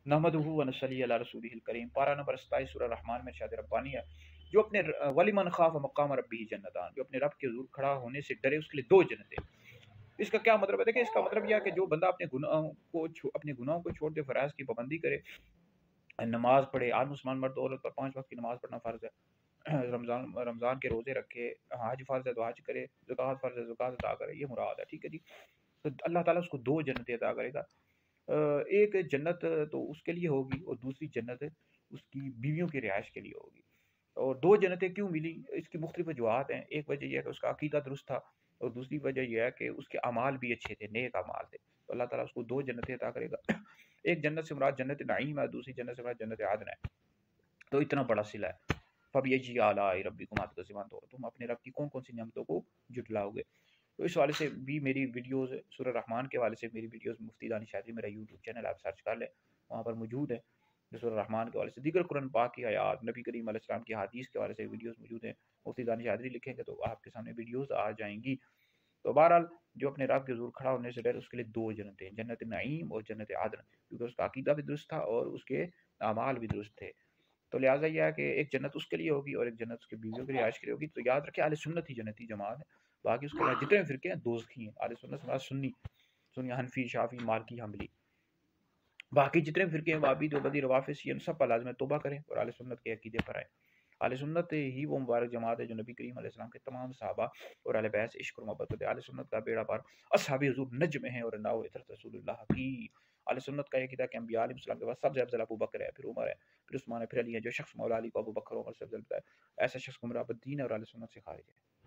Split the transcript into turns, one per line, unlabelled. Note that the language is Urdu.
نحمدہ و نصلی علی رسولہ الکریم، پارہ نمبر 27 سورہ رحمان میں ارشاد ربانی ہے، جو اپنے ولیمن خاف مقام ربہ جنتان، جو اپنے رب کے حضور کھڑا ہونے سے ڈرے اس کے لیے دو جنتیں۔ اس کا کیا مطلب ہے؟ دیکھیں، اس کا مطلب یہ ہے کہ جو بندہ اپنے گناہوں کو چھوڑ دے، فرائض کی پابندی کرے، نماز پڑھے، آج مسلمان مرد عورت پر 5 وقت کی نماز پڑھنا فرض ہے، رمضان کے روزے رکھے، حج فرض ہے تو حج کرے، زکوٰۃ فرض ہے زکوٰۃ ادا کرے، یہ مراد ہے، ٹھیک ہے جی۔ تو اللہ تعالیٰ اس کو دو جنتیں عطا کرے گا۔ ایک جنت تو اس کے لیے ہوگی، اور دوسری جنت اس کی بیویوں کی رہائش کے لیے ہوگی۔ اور دو جنتیں کیوں ملی؟ اس کی مختلف وجوہات ہیں۔ ایک وجہ یہ ہے کہ اس کا عقیدہ درست تھا، اور دوسری وجہ یہ ہے کہ اس کے اعمال بھی اچھے تھے، نیک اعمال تھے، تو اللہ تعالیٰ اس کو دو جنتیں عطا کرے گا۔ ایک جنت سے مراد جنت نعیم ہے، دوسری جنت سے مراد جنت عدن ہے۔ تو اتنا بڑا صلہ ہے۔ فَبِأَيِّ آلَاءِ رَبِّكُمَا تُكَذِّبَانِ، تو تم اپنے رب کی کون کون سی نعمتوں کو جھٹلاؤ گے؟ تو اس حوالے سے بھی میری ویڈیوز، سورہ رحمان کے حوالے سے میری ویڈیوز، مفتی دانش شادری میرا یوٹیوب چینل آپ سرچ کر لیں، وہاں پر موجود ہے۔ جو سورہ رحمان کے حوالے سے، دیگر قرآن پاک کی آیات، نبی کریم علیہ السلام کی حدیث کے حوالے سے ویڈیوز موجود ہیں، مفتی دانش شادری لکھیں گے تو آپ کے سامنے ویڈیوز آ جائیں گی۔ تو بہرحال جو اپنے رب کے حضور کھڑا ہونے سے ڈر، اس کے لیے دو جنتیں، جنت نعیم اور جنت عدن، کیونکہ اس کا عقیدہ بھی درست تھا اور اس کے اعمال بھی درست تھے۔ تو لہٰذا یہ ہے کہ ایک جنت اس کے لیے ہوگی اور ایک جنت اس کے بیویوں کی رہائش کے لیے ہوگی۔ تو یاد رکھیں، اہل سنت ہی جنتی جماعت ہے، باقی اس کے بعد جتنے فرقے ہیں دوزخی ہیں۔ اہل سنت سے مراد سنی، حنفی، شافعی، مالکی، حنبلی، باقی جتنے فرقے ہیں، وہابی، دیوبندی، روافض، شیعہ، سب پر لازم ہے توبہ کریں اور اہل سنت کے عقیدے پر آئیں۔ اہل سنت ہی وہ مبارک جماعت ہے جو نبی کریم علیہ السلام کے تمام صحابہ اور اہل بیت سے عشق اور محبت کرتے ہیں۔ اہل سنت کا بیڑا پار اصحاب حضور نجم ہیں اور ناؤ عطرت رسول اللہ کی۔ اہل سنت کا یہ عقیدہ کہ انبیاء علیہ السلام کے بعد سب سے افضل ابو بکر ہے، پھر عمر ہے، پھر عثمان ہے، پھر علی ہے۔ جو شخص مولا علی کو ابو بکر عمر سے افضل بتائے، ایسا شخص گمراہ بدین ہے اور اہل سنت سے خارج ہے۔